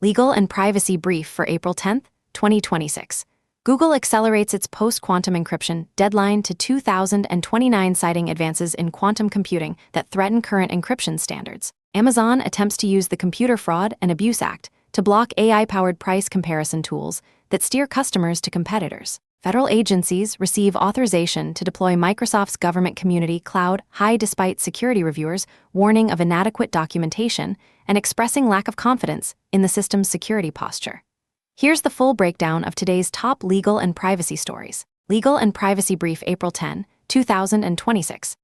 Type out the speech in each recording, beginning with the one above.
Legal and Privacy Brief for April 10, 2026. Google accelerates its post-quantum encryption deadline to 2029, citing advances in quantum computing that threaten current encryption standards. Amazon attempts to use the Computer Fraud and Abuse Act to block AI-powered price comparison tools that steer customers to competitors. Federal agencies receive authorization to deploy Microsoft's Government Community Cloud High despite security reviewers warning of inadequate documentation and expressing lack of confidence in the system's security posture. Here's the full breakdown of today's top legal and privacy stories. Legal and Privacy Brief April 10, 2026.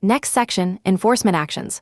Next section, Enforcement Actions.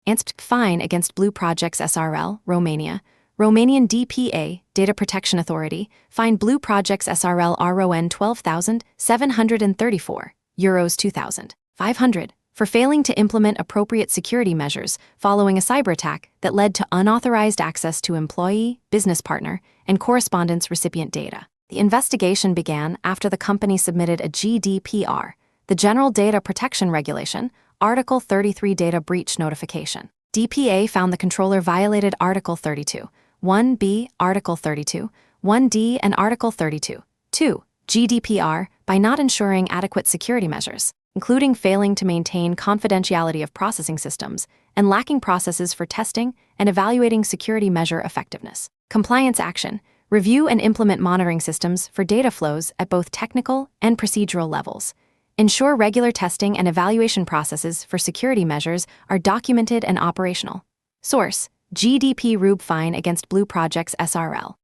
ANSP fine against Blue Projects SRL, Romania. Romanian DPA, Data Protection Authority, fined Blue Projects SRL RON 12,734, euros 2,500, for failing to implement appropriate security measures following a cyber attack that led to unauthorized access to employee, business partner, and correspondence recipient data. The investigation began after the company submitted a GDPR, the General Data Protection Regulation, Article 33 data breach notification. DPA found the controller violated Article 32, 1B, Article 32, 1D, and Article 32, 2, GDPR by not ensuring adequate security measures, including failing to maintain confidentiality of processing systems and lacking processes for testing and evaluating security measure effectiveness. Compliance action: review and implement monitoring systems for data flows at both technical and procedural levels. Ensure regular testing and evaluation processes for security measures are documented and operational. Source: GDP RUB fine against Blue Projects SRL.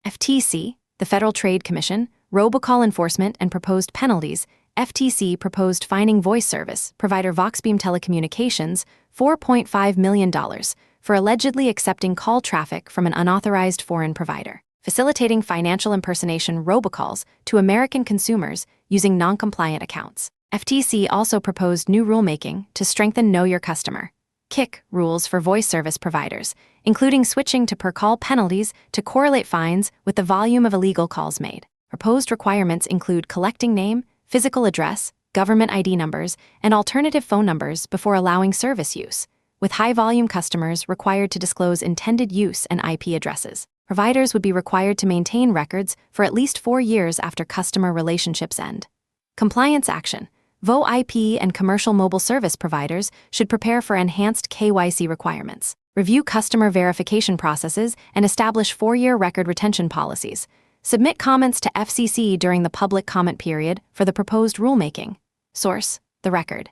FTC, the Federal Trade Commission, robocall enforcement and proposed penalties. FTC proposed fining voice service provider Voxbeam Telecommunications $4.5 million for allegedly accepting call traffic from an unauthorized foreign provider, facilitating financial impersonation robocalls to American consumers using non-compliant accounts. FTC also proposed new rulemaking to strengthen Know Your Customer (KIC) rules for voice service providers, including switching to per-call penalties to correlate fines with the volume of illegal calls made. Proposed requirements include collecting name, physical address, government ID numbers, and alternative phone numbers before allowing service use, with high-volume customers required to disclose intended use and IP addresses. Providers would be required to maintain records for at least 4 years after customer relationships end. Compliance action: VoIP and commercial mobile service providers should prepare for enhanced KYC requirements, review customer verification processes, and establish 4-year record retention policies. Submit comments to FCC during the public comment period for the proposed rulemaking. Source: The Record.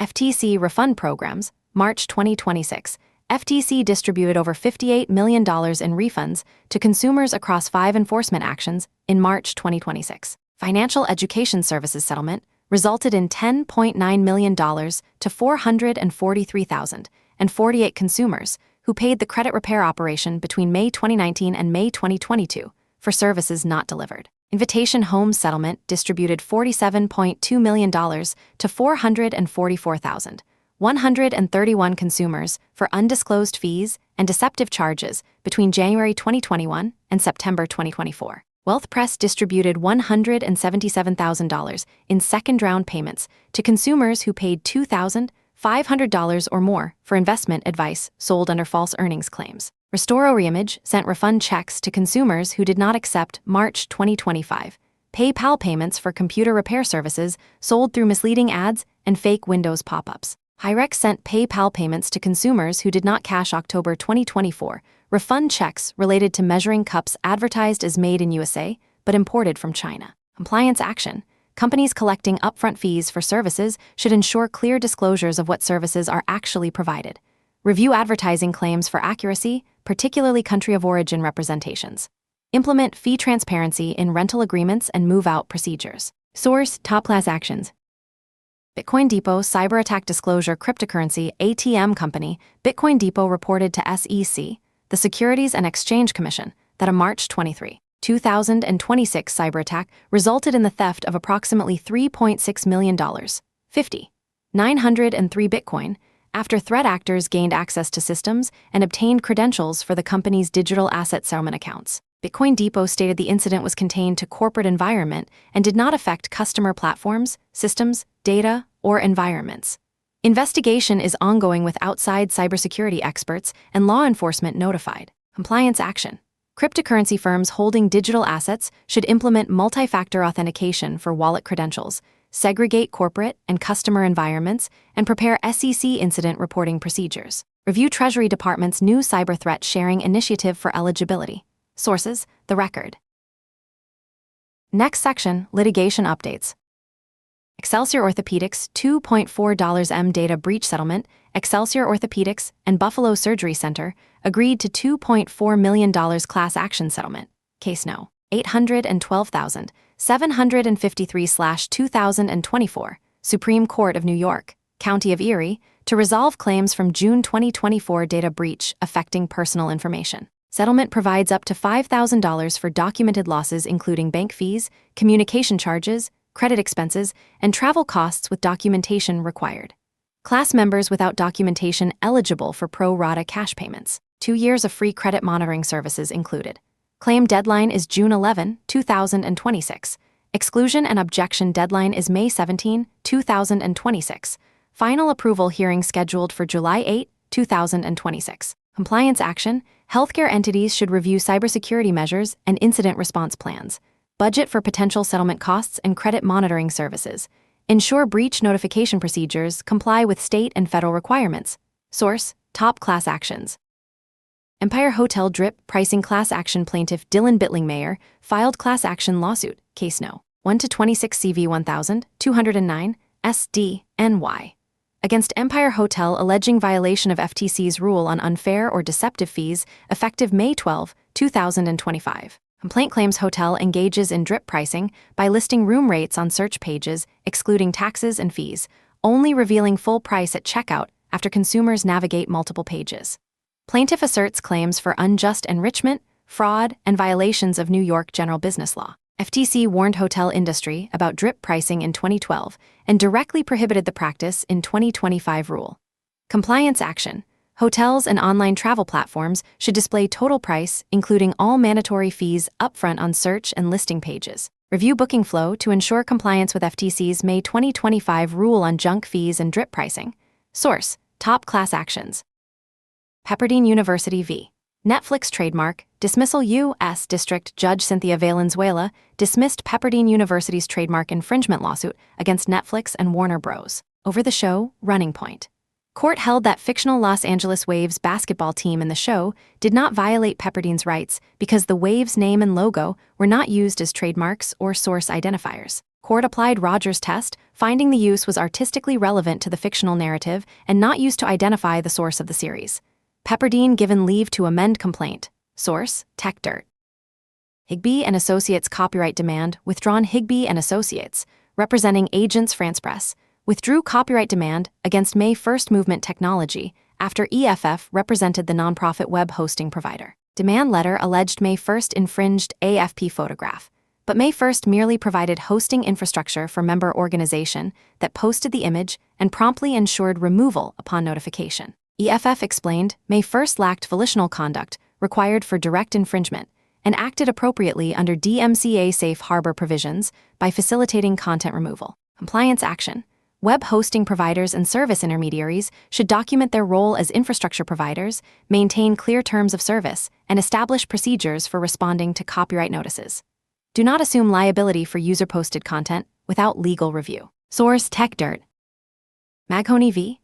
FTC refund programs, March 2026. FTC distributed over $58 million in refunds to consumers across 5 enforcement actions in March 2026. Financial education services settlement resulted in $10.9 million to 443,048 consumers who paid the credit repair operation between May 2019 and May 2022 for services not delivered. Invitation Homes settlement distributed $47.2 million to 444,131 consumers for undisclosed fees and deceptive charges between January 2021 and September 2024. Wealth Press distributed $177,000 in second-round payments to consumers who paid $2,500 or more for investment advice sold under false earnings claims. Restore Reimage sent refund checks to consumers who did not accept March 2025 PayPal payments for computer repair services sold through misleading ads and fake Windows pop-ups. Hyrex sent PayPal payments to consumers who did not cash October 2024 refund checks related to measuring cups advertised as made in USA but imported from China. Compliance action: companies collecting upfront fees for services should ensure clear disclosures of what services are actually provided. Review advertising claims for accuracy, particularly country of origin representations. Implement fee transparency in rental agreements and move-out procedures. Source: top-class actions. Bitcoin Depot cyber attack disclosure cryptocurrency ATM company. Bitcoin Depot reported to SEC, the Securities and Exchange Commission, that a March 23, 2026 cyber attack resulted in the theft of approximately $3.6 million, 903 Bitcoin, after threat actors gained access to systems and obtained credentials for the company's digital asset settlement accounts. Bitcoin Depot stated the incident was contained to corporate environment and did not affect customer platforms, systems, data, or environments. Investigation is ongoing with outside cybersecurity experts and law enforcement notified. Compliance action. Cryptocurrency firms holding digital assets should implement multi-factor authentication for wallet credentials, segregate corporate and customer environments, and prepare SEC incident reporting procedures. Review Treasury Department's new cyber threat sharing initiative for eligibility. Sources: The Record. Next section, Litigation Updates. Excelsior Orthopedics $2.4 M data breach settlement. Excelsior Orthopedics and Buffalo Surgery Center agreed to $2.4 million class action settlement. Case No. 812,753/2024, Supreme Court of New York, County of Erie, to resolve claims from June 2024 data breach affecting personal information. Settlement provides up to $5,000 for documented losses including bank fees, communication charges, credit expenses, and travel costs with documentation required. Class members without documentation eligible for pro rata cash payments. 2 years of free credit monitoring services included. Claim deadline is June 11, 2026. Exclusion and objection deadline is May 17, 2026. Final approval hearing scheduled for July 8, 2026. Compliance action. Healthcare entities should review cybersecurity measures and incident response plans. Budget for potential settlement costs and credit monitoring services. Ensure breach notification procedures comply with state and federal requirements. Source: Top Class Actions. Empire Hotel DRIP pricing class action plaintiff Dylan Bittlingmayer filed class action lawsuit, case No. 1-26 CV 1209, SD, NY. Against Empire Hotel alleging violation of FTC's rule on unfair or deceptive fees effective May 12, 2025. Complaint claims hotel engages in drip pricing by listing room rates on search pages, excluding taxes and fees, only revealing full price at checkout after consumers navigate multiple pages. Plaintiff asserts claims for unjust enrichment, fraud, and violations of New York general business law. FTC warned hotel industry about drip pricing in 2012 and directly prohibited the practice in 2025 rule. Compliance action. Hotels and online travel platforms should display total price, including all mandatory fees upfront on search and listing pages. Review booking flow to ensure compliance with FTC's May 2025 rule on junk fees and drip pricing. Source: Top Class Actions. Pepperdine University v. Netflix trademark, dismissal. U.S. District Judge Cynthia Valenzuela dismissed Pepperdine University's trademark infringement lawsuit against Netflix and Warner Bros. Over the show, Running Point. Court held that fictional Los Angeles Waves basketball team in the show did not violate Pepperdine's rights because the Waves name and logo were not used as trademarks or source identifiers. Court applied Rogers' test, finding the use was artistically relevant to the fictional narrative and not used to identify the source of the series. Pepperdine given leave to amend complaint. Source: TechDirt. Higbee and Associates copyright demand withdrawn. Higbee and Associates, representing Agence France Presse, withdrew copyright demand against May 1st Movement Technology after EFF represented the nonprofit web hosting provider. Demand letter alleged May 1st infringed AFP photograph, but May 1st merely provided hosting infrastructure for member organization that posted the image and promptly ensured removal upon notification. EFF explained May 1st lacked volitional conduct required for direct infringement and acted appropriately under DMCA safe harbor provisions by facilitating content removal. Compliance action. Web hosting providers and service intermediaries should document their role as infrastructure providers, maintain clear terms of service, and establish procedures for responding to copyright notices. Do not assume liability for user-posted content without legal review. Source: TechDirt. Maghoney v.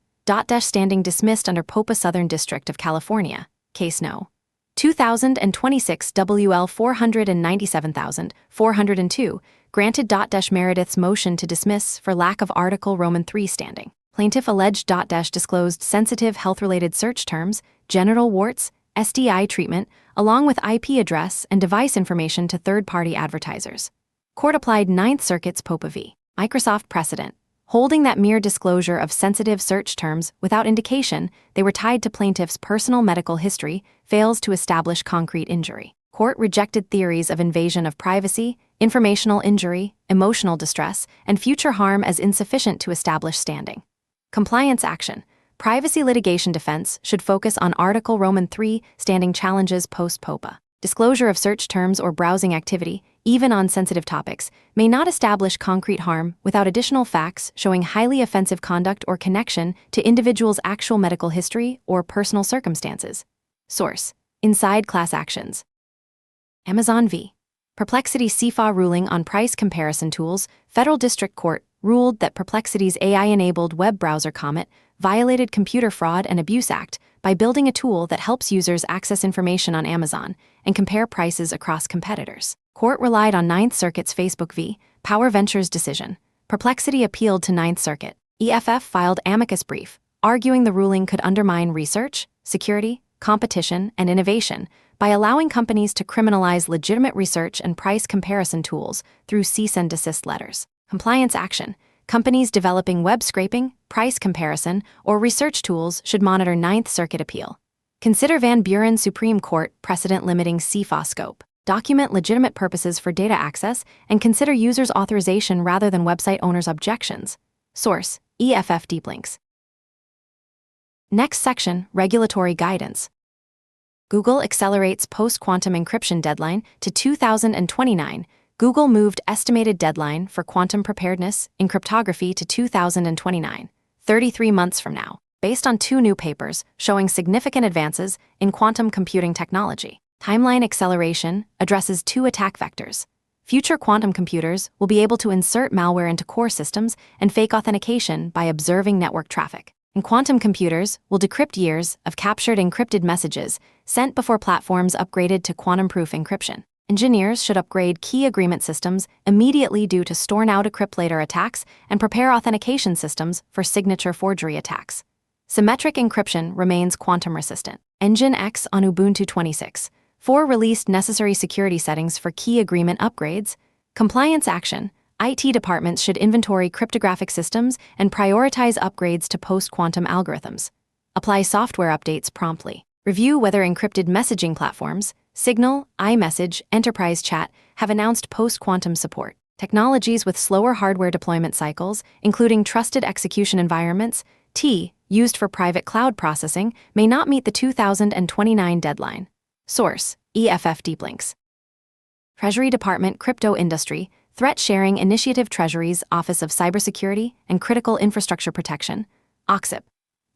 Standing dismissed under Popa Southern District of California, case No. 2026 WL 497,402, granted Meredith's motion to dismiss for lack of Article Roman III standing. Plaintiff alleged disclosed sensitive health-related search terms, genital warts, STI treatment, along with IP address and device information to third-party advertisers. Court applied Ninth Circuit's Popa v. Microsoft precedent, holding that mere disclosure of sensitive search terms without indication they were tied to plaintiff's personal medical history fails to establish concrete injury. Court rejected theories of invasion of privacy, informational injury, emotional distress, and future harm as insufficient to establish standing. Compliance action. Privacy litigation defense should focus on Article Roman III standing challenges post-POPA. Disclosure of search terms or browsing activity, even on sensitive topics, may not establish concrete harm without additional facts showing highly offensive conduct or connection to individuals' actual medical history or personal circumstances. Source: Inside Class Actions. Amazon v. Perplexity CFA ruling on price comparison tools. Federal District Court ruled that Perplexity's AI-enabled web browser Comet violated Computer Fraud and Abuse Act by building a tool that helps users access information on Amazon and compare prices across competitors. Court relied on Ninth Circuit's Facebook v. Power Ventures decision. Perplexity appealed to Ninth Circuit. EFF filed amicus brief, arguing the ruling could undermine research, security, competition, and innovation by allowing companies to criminalize legitimate research and price comparison tools through cease and desist letters. Compliance action. Companies developing web scraping, price comparison, or research tools should monitor Ninth Circuit appeal. Consider Van Buren Supreme Court precedent limiting CFA scope. Document legitimate purposes for data access and consider users' authorization rather than website owners' objections. Source: EFF Deep Links. Next section, regulatory guidance. Google accelerates post-quantum encryption deadline to 2029. Google moved estimated deadline for quantum preparedness in cryptography to 2029, 33 months from now, based on 2 new papers showing significant advances in quantum computing technology. Timeline acceleration addresses 2 attack vectors. Future quantum computers will be able to insert malware into core systems and fake authentication by observing network traffic. And quantum computers will decrypt years of captured encrypted messages sent before platforms upgraded to quantum-proof encryption. Engineers should upgrade key agreement systems immediately due to store-now-decrypt-later attacks and prepare authentication systems for signature forgery attacks. Symmetric encryption remains quantum-resistant. Nginx on Ubuntu 26.4 released necessary security settings for key agreement upgrades. Compliance action. IT departments should inventory cryptographic systems and prioritize upgrades to post-quantum algorithms. Apply software updates promptly. Review whether encrypted messaging platforms, Signal, iMessage, Enterprise Chat, have announced post-quantum support. Technologies with slower hardware deployment cycles, including trusted execution environments, used for private cloud processing, may not meet the 2029 deadline. Source: EFF Deep Links. Treasury Department Crypto Industry Threat Sharing Initiative. Treasury's Office of Cybersecurity and Critical Infrastructure Protection, OCSIP,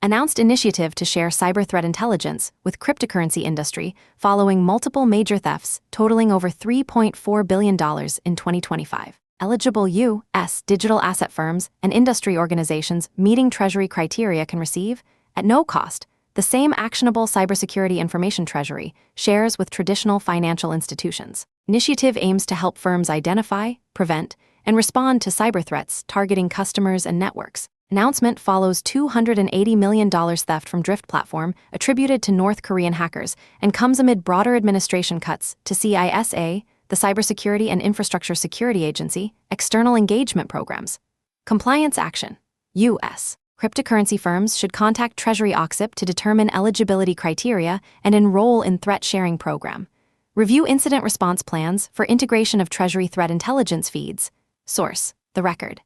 announced initiative to share cyber threat intelligence with cryptocurrency industry following multiple major thefts totaling over $3.4 billion in 2025. Eligible U.S. digital asset firms and industry organizations meeting Treasury criteria can receive, at no cost, the same actionable cybersecurity information Treasury shares with traditional financial institutions. Initiative aims to help firms identify, prevent, and respond to cyber threats targeting customers and networks. Announcement follows $280 million theft from Drift platform attributed to North Korean hackers and comes amid broader administration cuts to CISA, the Cybersecurity and Infrastructure Security Agency, external engagement programs. Compliance action. U.S. Cryptocurrency firms should contact Treasury OCSIP to determine eligibility criteria and enroll in threat sharing program. Review incident response plans for integration of Treasury threat intelligence feeds. Source: The Record.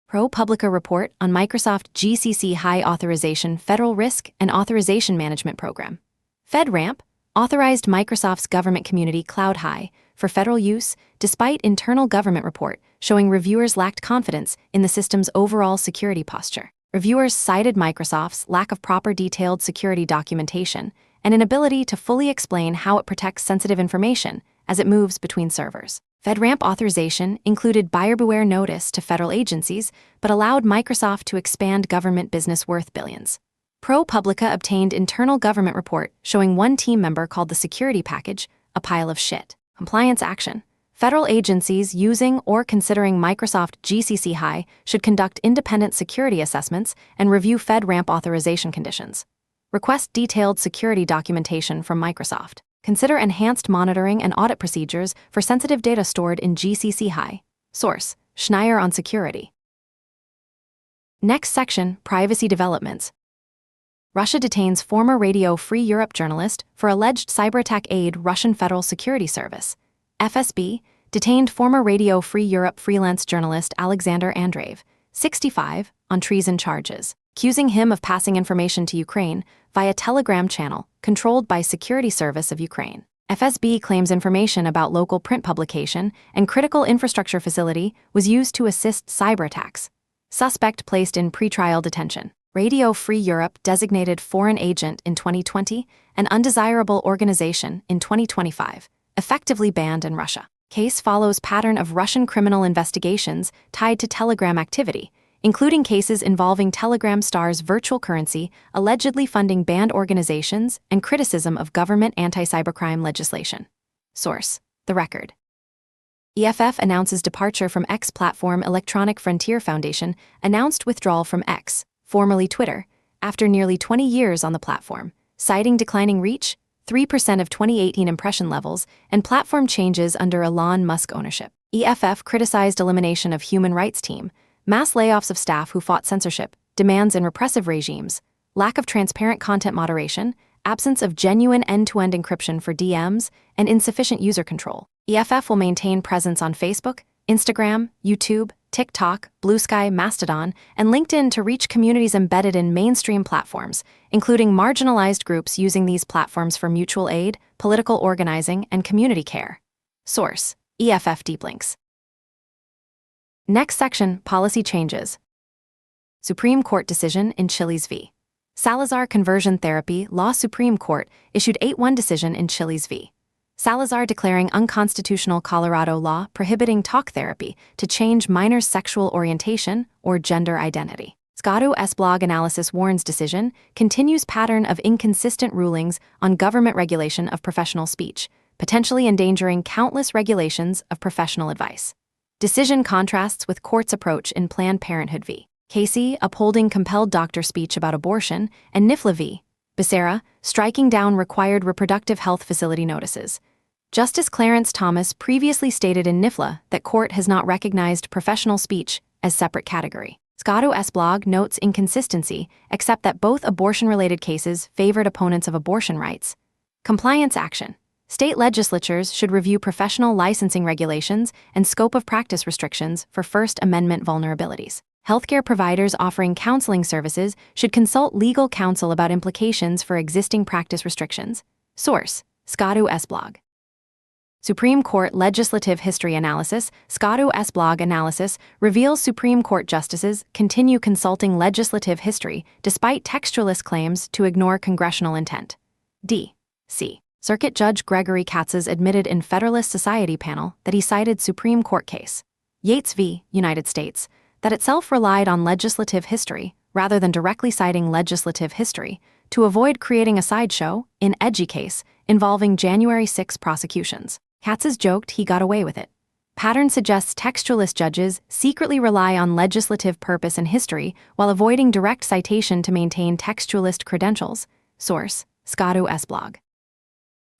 ProPublica report on Microsoft GCC High Authorization Federal Risk and Authorization Management Program. FedRAMP authorized Microsoft's Government Community Cloud High for federal use despite internal government report showing reviewers lacked confidence in the system's overall security posture. Reviewers cited Microsoft's lack of proper detailed security documentation and inability to fully explain how it protects sensitive information as it moves between servers. FedRAMP authorization included buyer beware notice to federal agencies, but allowed Microsoft to expand government business worth billions. ProPublica obtained internal government report showing one team member called the security package a pile of shit. Compliance action. Federal agencies using or considering Microsoft GCC High should conduct independent security assessments and review FedRAMP authorization conditions. Request detailed security documentation from Microsoft. Consider enhanced monitoring and audit procedures for sensitive data stored in GCC High. Source: Schneier on Security. Next section, privacy developments. Russia detains former Radio Free Europe journalist for alleged cyberattack. Aid Russian Federal Security Service, FSB, detained former Radio Free Europe freelance journalist Alexander Andreev, 65, on treason charges, accusing him of passing information to Ukraine via Telegram channel controlled by Security Service of Ukraine. FSB claims information about local print publication and critical infrastructure facility was used to assist cyber attacks. Suspect placed in pretrial detention. Radio Free Europe designated foreign agent in 2020 an undesirable organization in 2025, effectively banned in Russia. Case follows pattern of Russian criminal investigations tied to Telegram activity, including cases involving Telegram star's virtual currency allegedly funding banned organizations and criticism of government anti-cybercrime legislation. Source: The Record. EFF announces departure from X platform. Electronic Frontier Foundation announced withdrawal from X, formerly Twitter, after nearly 20 years on the platform, citing declining reach, 3% of 2018 impression levels, and platform changes under Elon Musk ownership. EFF criticized elimination of human rights team, mass layoffs of staff who fought censorship, demands in repressive regimes, lack of transparent content moderation, absence of genuine end-to-end encryption for DMs, and insufficient user control. EFF will maintain presence on Facebook, Instagram, YouTube, TikTok, Blue Sky, Mastodon, and LinkedIn to reach communities embedded in mainstream platforms, including marginalized groups using these platforms for mutual aid, political organizing, and community care. Source: EFF Deep Links. Next section, policy changes. Supreme Court decision in Chile's v. Salazar Conversion Therapy Law. Supreme Court issued 8-1 decision in Chile's v. Salazar, declaring unconstitutional Colorado law prohibiting talk therapy to change minors' sexual orientation or gender identity. Scadu S. blog analysis warns decision continues pattern of inconsistent rulings on government regulation of professional speech, potentially endangering countless regulations of professional advice. Decision contrasts with court's approach in Planned Parenthood v. Casey, upholding compelled doctor speech about abortion, and NIFLA v. Becerra, striking down required reproductive health facility notices. Justice Clarence Thomas previously stated in NIFLA that court has not recognized professional speech as separate category. Scadu S. blog notes inconsistency, except that both abortion-related cases favored opponents of abortion rights. Compliance action. State legislatures should review professional licensing regulations and scope of practice restrictions for First Amendment vulnerabilities. Healthcare providers offering counseling services should consult legal counsel about implications for existing practice restrictions. Source: Scadu S. blog. Supreme Court Legislative History Analysis. Scadu S. blog analysis reveals Supreme Court justices continue consulting legislative history despite textualist claims to ignore congressional intent. D.C. Circuit Judge Gregory Katz's admitted in Federalist Society panel that he cited Supreme Court case Yates v. United States that itself relied on legislative history rather than directly citing legislative history to avoid creating a sideshow in edgy case involving January 6 prosecutions. Katz's joked he got away with it. Pattern suggests textualist judges secretly rely on legislative purpose and history while avoiding direct citation to maintain textualist credentials. Source: Scadu S. blog.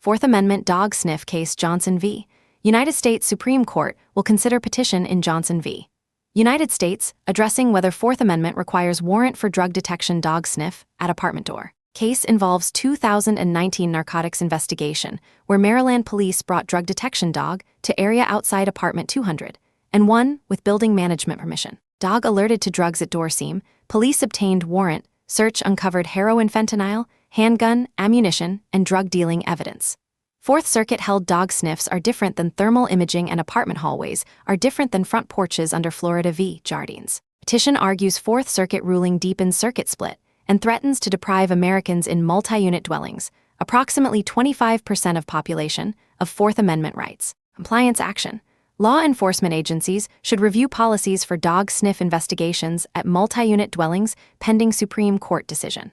Fourth Amendment dog sniff case Johnson v. United States. Supreme Court will consider petition in Johnson v. United States, addressing whether Fourth Amendment requires warrant for drug detection dog sniff at apartment door. Case involves 2019 narcotics investigation, where Maryland police brought drug detection dog to area outside apartment 200, and one with building management permission. Dog alerted to drugs at door seam, police obtained warrant, search uncovered heroin, fentanyl, handgun, ammunition, and drug dealing evidence. Fourth Circuit held dog sniffs are different than thermal imaging and apartment hallways are different than front porches under Florida v. Jardines. Petition argues Fourth Circuit ruling deepens circuit split and threatens to deprive Americans in multi-unit dwellings, approximately 25% of population, of Fourth Amendment rights. Compliance action. Law enforcement agencies should review policies for dog sniff investigations at multi-unit dwellings pending Supreme Court decision.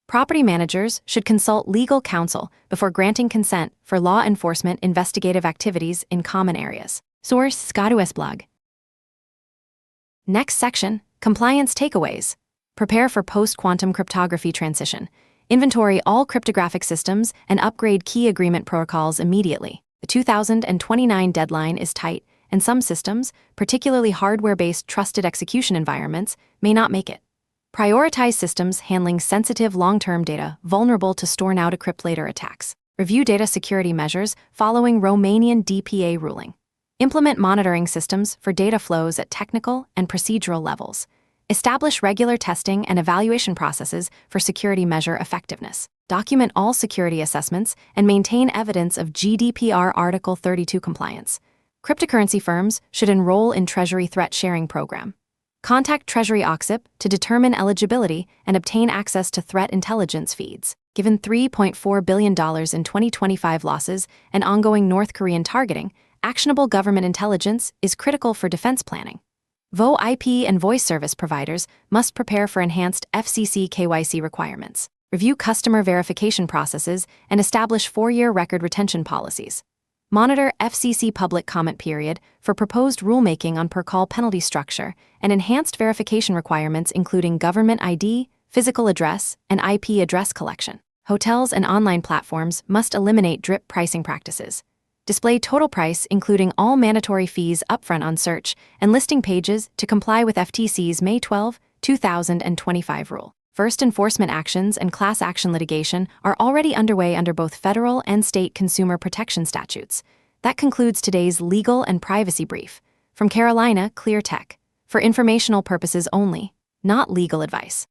Property managers should consult legal counsel before granting consent for law enforcement investigative activities in common areas. Source: Scadu S. blog. Next section, compliance takeaways. Prepare for post-quantum cryptography transition. Inventory all cryptographic systems and upgrade key agreement protocols immediately. The 2029 deadline is tight, and some systems, particularly hardware-based trusted execution environments, may not make it. Prioritize systems handling sensitive long-term data vulnerable to store now decrypt later attacks. Review data security measures following Romanian DPA ruling. Implement monitoring systems for data flows at technical and procedural levels. Establish regular testing and evaluation processes for security measure effectiveness. document all security assessments, and maintain evidence of GDPR Article 32 compliance. Cryptocurrency firms should enroll in Treasury Threat Sharing Program. Contact Treasury OXIP to determine eligibility and obtain access to threat intelligence feeds. Given $3.4 billion in 2025 losses and ongoing North Korean targeting, actionable government intelligence is critical for defense planning. VoIP and voice service providers must prepare for enhanced FCC KYC requirements, review customer verification processes, and establish 4-year record retention policies. Monitor FCC public comment period for proposed rulemaking on per-call penalty structure and enhanced verification requirements including government ID, physical address, and IP address collection. Hotels and online platforms must eliminate drip pricing practices. Display total price including all mandatory fees upfront on search and listing pages to comply with FTC's May 12, 2025 rule. First enforcement actions and class action litigation are already underway under both federal and state consumer protection statutes. That concludes today's legal and privacy brief. From Carolina Clear Tech. For informational purposes only, not legal advice.